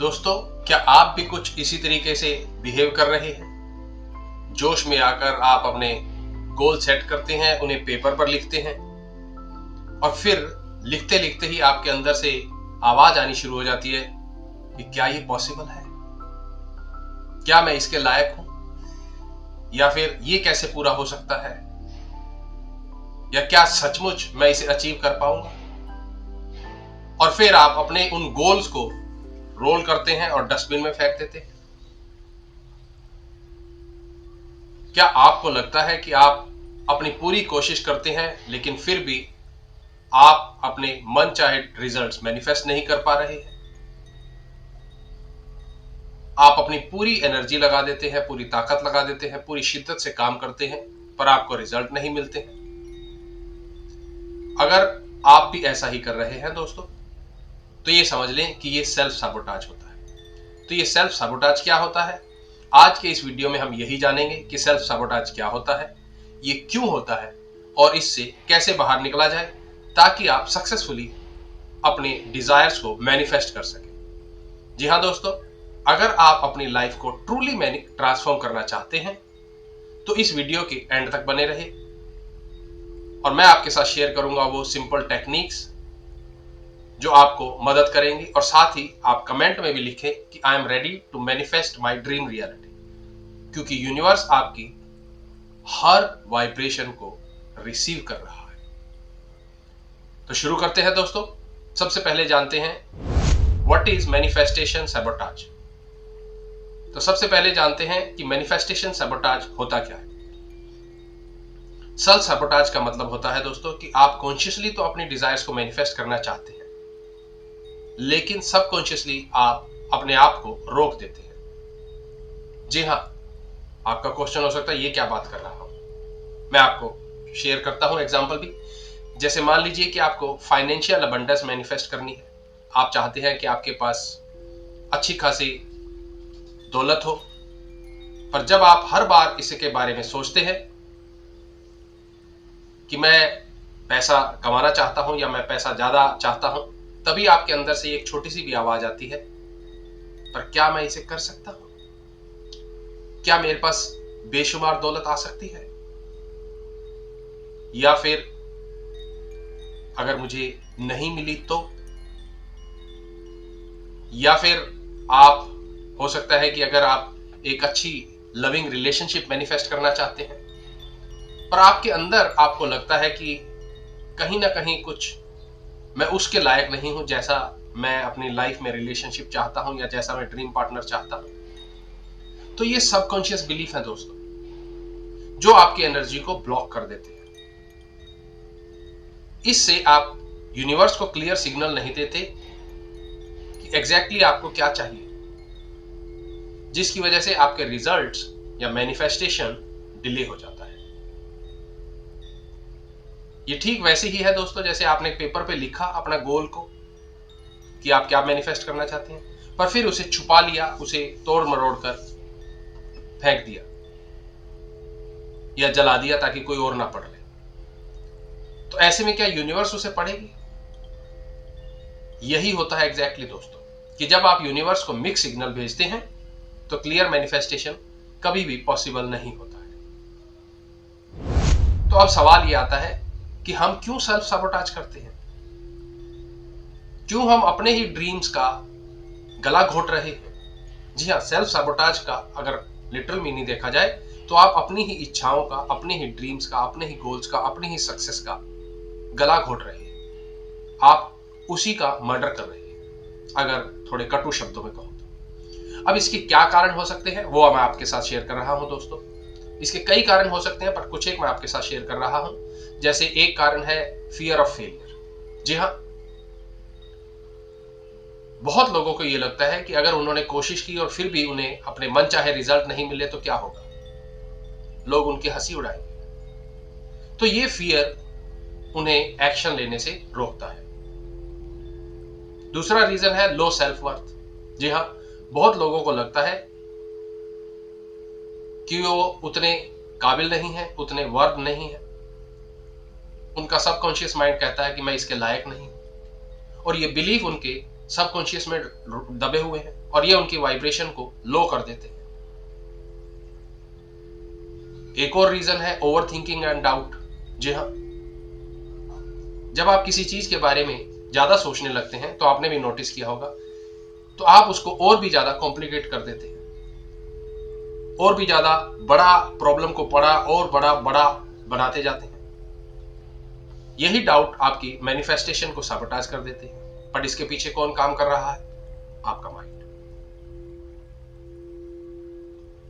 दोस्तों, क्या आप भी कुछ इसी तरीके से बिहेव कर रहे हैं? जोश में आकर आप अपने गोल सेट करते हैं, उन्हें पेपर पर लिखते हैं और फिर लिखते लिखते ही आपके अंदर से आवाज आनी शुरू हो जाती है कि क्या ये पॉसिबल है? क्या मैं इसके लायक हूं? या फिर ये कैसे पूरा हो सकता है? या क्या सचमुच मैं इसे अचीव कर पाऊंगा? और फिर आप अपने उन गोल्स को रोल करते हैं और डस्टबिन में फेंक देते हैं। क्या आपको लगता है कि आप अपनी पूरी कोशिश करते हैं लेकिन फिर भी आप अपने मन चाहे रिजल्ट्स मैनिफेस्ट नहीं कर पा रहे हैं? आप अपनी पूरी एनर्जी लगा देते हैं, पूरी ताकत लगा देते हैं, पूरी शिद्दत से काम करते हैं, पर आपको रिजल्ट नहीं मिलते हैं। अगर आप भी ऐसा ही कर रहे हैं दोस्तों, तो ये समझ लें कि ये सेल्फ साबोटाज होता है। तो ये सेल्फ साबोटाज क्या होता है? आज के इस वीडियो में हम यही जानेंगे कि सेल्फ साबोटाज क्या होता है, ये क्यों होता है और इससे कैसे बाहर निकला जाए, ताकि आप सक्सेसफुली अपने डिजायर्स को मैनिफेस्ट कर सकें। जी हाँ दोस्तों, अगर आप अपनी लाइफ को ट्रूली ट्रांसफॉर्म करना चाहते हैं तो इस वीडियो के एंड तक बने रहे और मैं आपके साथ शेयर करूंगा वो सिंपल टेक्निक्स जो आपको मदद करेंगी। और साथ ही आप कमेंट में भी लिखें कि I am ready to manifest my dream reality, क्योंकि यूनिवर्स आपकी हर वाइब्रेशन को रिसीव कर रहा है। तो शुरू करते हैं दोस्तों। सबसे पहले जानते हैं व्हाट इज मैनिफेस्टेशन सैबोटाज। तो सबसे पहले जानते हैं कि मैनिफेस्टेशन सैबोटाज होता क्या है। सेल्फ सैबोटाज का मतलब होता है दोस्तों कि आप कॉन्शियसली तो अपनी डिजायर्स को मैनिफेस्ट करना चाहते हैं, लेकिन सबकॉन्शियसली आप अपने आप को रोक देते हैं। जी हाँ, आपका क्वेश्चन हो सकता है ये क्या बात कर रहा हूं। मैं आपको शेयर करता हूं एग्जांपल भी। जैसे मान लीजिए कि आपको फाइनेंशियल अबंडेंस मैनिफेस्ट करनी है। आप चाहते हैं कि आपके पास अच्छी खासी दौलत हो, पर जब आप हर बार इसके बारे में सोचते हैं कि मैं पैसा कमाना चाहता हूं या मैं पैसा ज्यादा चाहता हूं, तभी आपके अंदर से एक छोटी सी भी आवाज आती है, पर क्या मैं इसे कर सकता हूं? क्या मेरे पास बेशुमार दौलत आ सकती है? या फिर अगर मुझे नहीं मिली तो? या फिर आप हो सकता है कि अगर आप एक अच्छी लविंग रिलेशनशिप मैनिफेस्ट करना चाहते हैं, पर आपके अंदर आपको लगता है कि कहीं ना कहीं कुछ मैं उसके लायक नहीं हूं जैसा मैं अपनी लाइफ में रिलेशनशिप चाहता हूं या जैसा मैं ड्रीम पार्टनर चाहता हूं। तो ये सबकॉन्शियस बिलीफ है दोस्तों, जो आपकी एनर्जी को ब्लॉक कर देते हैं। इससे आप यूनिवर्स को क्लियर सिग्नल नहीं देते कि एग्जैक्टली आपको क्या चाहिए, जिसकी वजह से आपके रिजल्ट्स या मैनिफेस्टेशन डिले हो जाता है। ये ठीक वैसे ही है दोस्तों, जैसे आपने पेपर पे लिखा अपना गोल को कि आप क्या मैनिफेस्ट करना चाहते हैं, पर फिर उसे छुपा लिया, उसे तोड़ मरोड़ कर फेंक दिया या जला दिया ताकि कोई और ना पढ़ ले। तो ऐसे में क्या यूनिवर्स उसे पढ़ेगी? यही होता है एग्जैक्टली दोस्तों, कि जब आप यूनिवर्स को मिक्स सिग्नल भेजते हैं तो क्लियर मैनिफेस्टेशन कभी भी पॉसिबल नहीं होता है। तो अब सवाल ये आता है कि हम क्यों सेल्फ साबोटाज करते हैं? क्यों हम अपने ही ड्रीम्स का गला घोट रहे हैं? जी हाँ, सेल्फ साबोटाज का अगर लिटरल मीनिंग देखा जाए तो आप अपनी ही इच्छाओं का, अपने ही ड्रीम्स का, अपने ही गोल्स का, अपनी ही सक्सेस का गला घोट रहे हैं। आप उसी का मर्डर कर रहे हैं, अगर थोड़े कटु शब्दों में कहूं तो। अब इसके क्या कारण हो सकते हैं वो मैं आपके साथ शेयर कर रहा हूं दोस्तों। इसके कई कारण हो सकते हैं, पर कुछ एक मैं आपके साथ शेयर कर रहा हूं। जैसे एक कारण है फियर ऑफ फेलियर। जी हाँ, बहुत लोगों को यह लगता है कि अगर उन्होंने कोशिश की और फिर भी उन्हें अपने मन चाहे रिजल्ट नहीं मिले तो क्या होगा, लोग उनकी हंसी उड़ाएंगे। तो ये फियर उन्हें एक्शन लेने से रोकता है। दूसरा रीजन है लो सेल्फ वर्थ। जी हाँ, बहुत लोगों को लगता है कि वो उतने काबिल नहीं है, उतने वर्थ नहीं है। उनका सबकॉन्शियस माइंड कहता है कि मैं इसके लायक नहीं हूं, और ये बिलीफ उनके सबकॉन्शियस में दबे हुए हैं, और ये उनकी वाइब्रेशन को लो कर देते हैं। एक और रीजन है ओवर थिंकिंग एंड डाउट। जी हाँ, जब आप किसी चीज के बारे में ज्यादा सोचने लगते हैं, तो आपने भी नोटिस किया होगा, तो आप उसको और भी ज्यादा कॉम्प्लिकेट कर देते हैं, और भी ज्यादा बड़ा प्रॉब्लम को बड़ा और बड़ा बड़ा बनाते जाते हैं। यही डाउट आपकी मैनिफेस्टेशन को सबोटाज कर देते हैं। पर इसके पीछे कौन काम कर रहा है? आपका माइंड।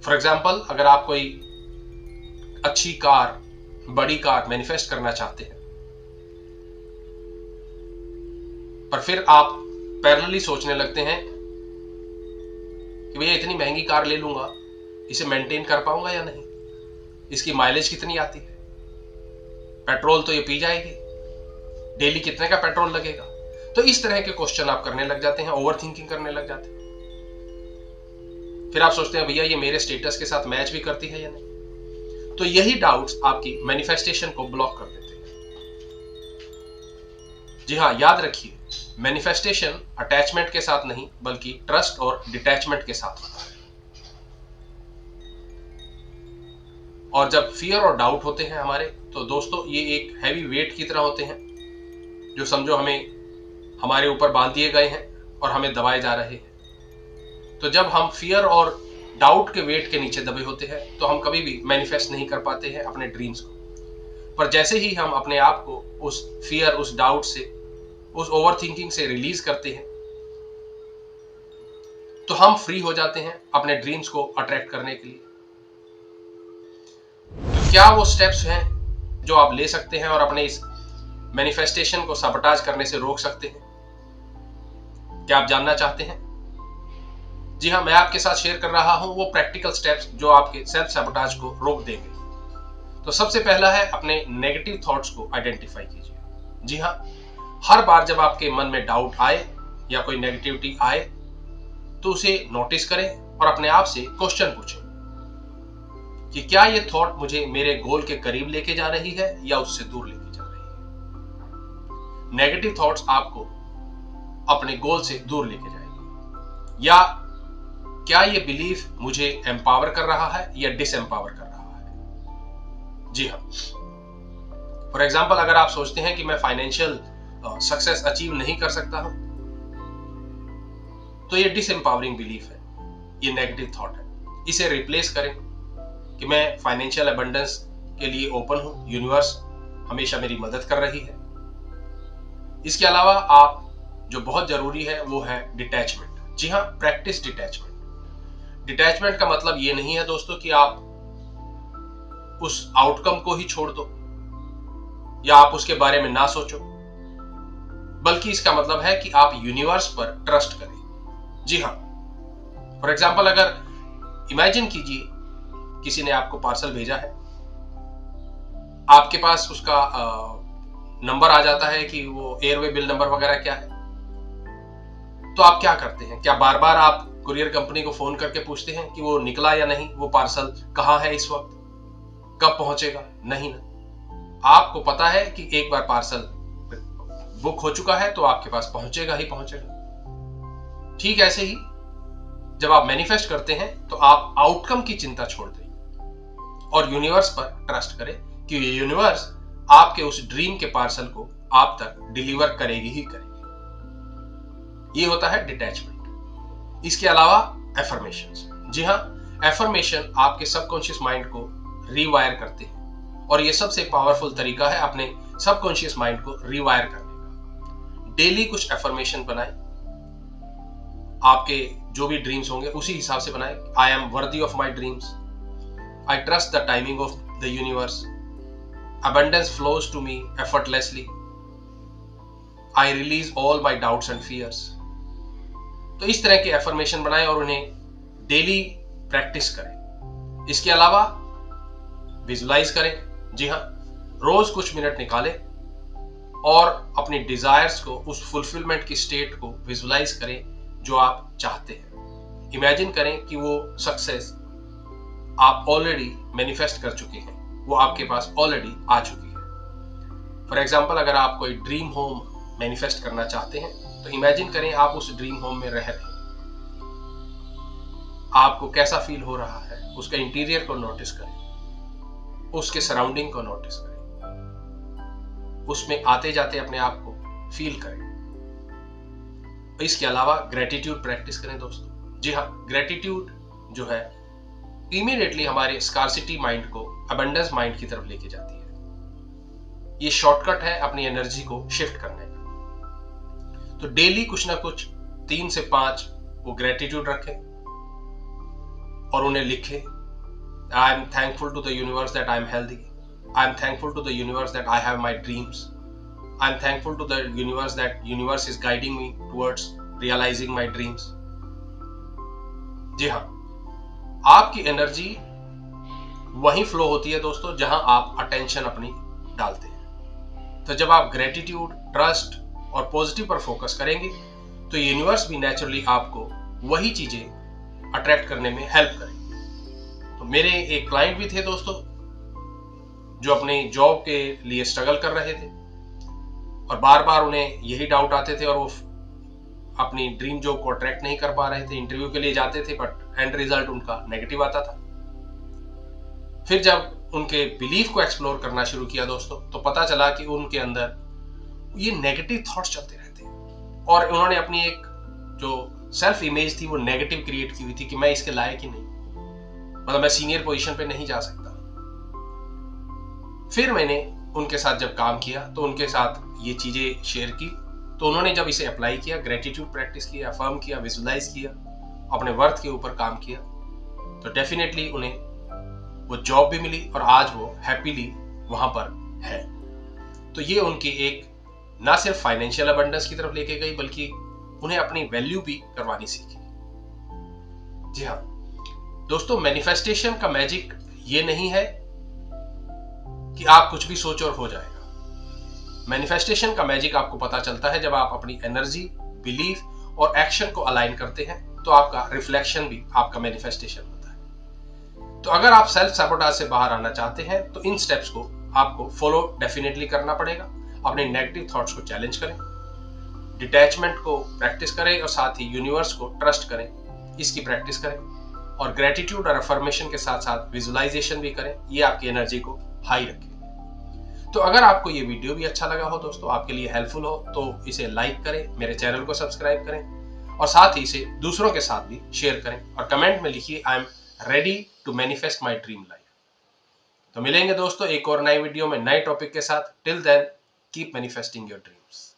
फॉर एग्जाम्पल, अगर आप कोई अच्छी कार, बड़ी कार मैनिफेस्ट करना चाहते हैं, पर फिर आप पैरेलली सोचने लगते हैं कि भैया इतनी महंगी कार ले लूंगा, इसे मेंटेन कर पाऊंगा या नहीं, इसकी माइलेज कितनी आती है, पेट्रोल तो ये पी जाएगी, डेली कितने का पेट्रोल लगेगा। तो इस तरह के क्वेश्चन आप करने लग जाते हैं, ओवर थिंकिंग करने लग जाते हैं। फिर आप सोचते हैं भैया ये मेरे स्टेटस के साथ मैच भी करती है या नहीं। तो यही डाउट्स आपकी मैनिफेस्टेशन को ब्लॉक कर देते हैं। जी हाँ, याद रखिए, मैनिफेस्टेशन अटैचमेंट के साथ नहीं बल्कि ट्रस्ट और डिटैचमेंट के साथ होता है। और जब फियर और डाउट होते हैं हमारे, तो दोस्तों ये एक हैवी वेट की तरह होते हैं, जो समझो हमें हमारे ऊपर बांध दिए गए हैं और हमें दबाए जा रहे हैं। तो जब हम फियर और डाउट के वेट के नीचे दबे होते हैं, तो हम कभी भी मैनिफेस्ट नहीं कर पाते हैं अपने ड्रीम्स को। पर जैसे ही हम अपने आप को उस फियर, उस डाउट से, उस ओवर थिंकिंग से रिलीज करते हैं, तो हम फ्री हो जाते हैं अपने ड्रीम्स को अट्रैक्ट करने के लिए। तो क्या वो स्टेप्स हैं जो आप ले सकते हैं और अपने इस मैनिफेस्टेशन को सबोटाज करने से रोक सकते हैं? क्या आप जानना चाहते हैं? जी हाँ, मैं आपके साथ शेयर कर रहा हूं वो प्रैक्टिकल स्टेप्स जो आपके सेल्फ सबोटाज को रोक देंगे। तो सबसे पहला है, अपने नेगेटिव थॉट्स को आइडेंटिफाई कीजिए। जी हाँ, हर बार जब आपके मन में डाउट आए या कोई नेगेटिविटी आए, तो उसे नोटिस करें और अपने आप से क्वेश्चन पूछें कि क्या ये थॉट मुझे मेरे गोल के करीब लेके जा रही है या उससे दूर लेके जा रही है। नेगेटिव थॉट्स आपको अपने गोल से दूर लेके जाएगी। या क्या ये बिलीफ मुझे एम्पावर कर रहा है या डिसएम्पावर कर रहा है। जी हाँ, फॉर एग्जाम्पल, अगर आप सोचते हैं कि मैं फाइनेंशियल सक्सेस अचीव नहीं कर सकता हूं, तो ये डिसएम्पावरिंग बिलीफ है, ये नेगेटिव थॉट है। इसे रिप्लेस करें कि मैं फाइनेंशियल अबंडेंस के लिए ओपन हूं, यूनिवर्स हमेशा मेरी मदद कर रही है। इसके अलावा आप जो बहुत जरूरी है वो है डिटैचमेंट। जी हाँ, प्रैक्टिस डिटैचमेंट। डिटैचमेंट का मतलब ये नहीं है दोस्तों कि आप उस आउटकम को ही छोड़ दो या आप उसके बारे में ना सोचो, बल्कि इसका मतलब है कि आप यूनिवर्स पर ट्रस्ट करें। जी हाँ, फॉर एग्जाम्पल, अगर इमेजिन कीजिए किसी ने आपको पार्सल भेजा है, आपके पास उसका नंबर आ जाता है कि वो एयरवे बिल नंबर वगैरह क्या है, तो आप क्या करते हैं? क्या बार बार आप कुरियर कंपनी को फोन करके पूछते हैं कि वो निकला या नहीं, वो पार्सल कहां है इस वक्त, कब पहुंचेगा? नहीं ना, आपको पता है कि एक बार पार्सल बुक हो चुका है तो आपके पास पहुंचेगा ही पहुंचेगा। ठीक ऐसे ही जब आप मैनिफेस्ट करते हैं, तो आप आउटकम की चिंता छोड़ दें और यूनिवर्स पर ट्रस्ट करें कि ये यूनिवर्स आपके उस ड्रीम के पार्सल को आप तक डिलीवर करेगी ही करेगी। ये होता है डिटैचमेंट। इसके अलावा एफर्मेशंस। जी हाँ, एफर्मेशन आपके सबकॉन्शियस माइंड को रीवायर करते हैं और ये सबसे पावरफुल तरीका है अपने सबकॉन्शियस माइंड को रीवायर करने का। डेली कुछ एफर्मेशन बनाएं, आपके जो भी ड्रीम्स होंगे उसी हिसाब से बनाएं। I am worthy of my dreams, I trust the timing of the universe, abundance flows to me effortlessly, I release all my doubts and fears। तो इस तरह के एफर्मेशन बनाएं और उन्हें डेली प्रैक्टिस करें। इसके अलावा विजुलाइज करें। जी हाँ, रोज कुछ मिनट निकालें और अपनी डिजायर्स को, उस फुलफिलमेंट की स्टेट को विजुलाइज करें जो आप चाहते हैं। इमेजिन करें कि वो सक्सेस आप ऑलरेडी मैनिफेस्ट कर चुके हैं, वो आपके पास ऑलरेडी आ चुकी है। फॉर एग्जाम्पल, अगर आप कोई ड्रीम होम मैनिफेस्ट करना चाहते हैं, तो इमेजिन करें आप उस ड्रीम होम में रह रहे हैं आपको कैसा फील हो रहा है, उसका इंटीरियर को नोटिस करें, उसके सराउंडिंग को नोटिस करें, उसमें आते जाते अपने आप को फील करें। इसके अलावा ग्रेटिट्यूड प्रैक्टिस करें दोस्तों। जी हाँ, ग्रेटिट्यूड जो है इमीडिएटली हमारे स्कार्सिटी माइंड को अबंडेंस माइंड की तरफ लेके जाती है। ये शॉर्टकट है अपनी एनर्जी को शिफ्ट करने का। तो डेली कुछ ना कुछ 3 से 5 वो ग्रेटिट्यूड रखें और उन्हें लिखें। I am thankful to the universe that I am healthy. I am thankful to the universe that I have my dreams. I am thankful to the universe that universe is guiding me towards realizing my dreams. जी हाँ, आपकी energy वहीं flow होती है दोस्तों जहां आप attention अपनी डालते हैं। तो जब आप ग्रेटिट्यूड, ट्रस्ट और पॉजिटिव पर फोकस करेंगे तो यूनिवर्स भी नेचुरली आपको वही चीजें अट्रैक्ट करने में हेल्प करेगी। तो मेरे एक क्लाइंट भी थे दोस्तों जो अपनी जॉब के लिए स्ट्रगल कर रहे थे और बार बार उन्हें यही डाउट आते थे और वो अपनी ड्रीम जॉब को अट्रैक्ट नहीं कर पा रहे थे। इंटरव्यू के लिए जाते थे बट एंड रिजल्ट उनका नेगेटिव आता था। फिर जब उनके बिलीफ को एक्सप्लोर करना शुरू किया दोस्तों तो पता चला कि उनके अंदर ये नेगेटिव थॉट्स चलते रहते हैं और उन्होंने अपनी एक जो सेल्फ इमेज थी वो नेगेटिव क्रिएट की हुई थी कि मैं इसके लायक ही नहीं, मतलब मैं सीनियर पोजीशन पे नहीं जा सकता। फिर मैंने उनके साथ जब काम किया तो उनके साथ ये चीजें शेयर की तो उन्होंने जब इसे अप्लाई किया, ग्रेटिट्यूड प्रैक्टिस किया, अफर्म किया, विजुलाइज किया, अपने वर्थ के ऊपर काम किया तो डेफिनेटली उन्हें वो जॉब भी मिली और आज वो हैप्पीली वहां पर है। तो ये उनकी एक ना सिर्फ फाइनेंशियल अबंडेंस की तरफ लेके गई बल्कि उन्हें अपनी वैल्यू भी करवानी सीखी। जी हाँ दोस्तों, मैनिफेस्टेशन का मैजिक ये नहीं है कि आप कुछ भी सोचो और हो जाएगा। मैनिफेस्टेशन का मैजिक आपको पता चलता है जब आप अपनी एनर्जी, बिलीफ और एक्शन को अलाइन करते हैं तो आपका रिफ्लेक्शन भी आपका मैनिफेस्टेशन होता है। तो अगर आप सेल्फ सैबोटाज से बाहर आना चाहते हैं तो इन स्टेप्स को आपको फॉलो डेफिनेटली करना पड़ेगा। अपने नेगेटिव थॉट्स को चैलेंज करें, डिटैचमेंट को प्रैक्टिस करें और साथ ही यूनिवर्स को ट्रस्ट करें, इसकी प्रैक्टिस करें और ग्रेटिट्यूड और अफर्मेशन के साथ साथ विजुअलाइजेशन भी करें। ये आपकी एनर्जी को हाई रखें। तो अगर आपको ये वीडियो भी अच्छा लगा हो दोस्तों, आपके लिए हेल्पफुल हो तो इसे लाइक करें, मेरे चैनल को सब्सक्राइब करें और साथ ही इसे दूसरों के साथ भी शेयर करें और कमेंट में लिखिए I am ready to manifest my dream life. तो मिलेंगे दोस्तों एक और नए वीडियो में नए टॉपिक के साथ। Till then keep manifesting your dreams.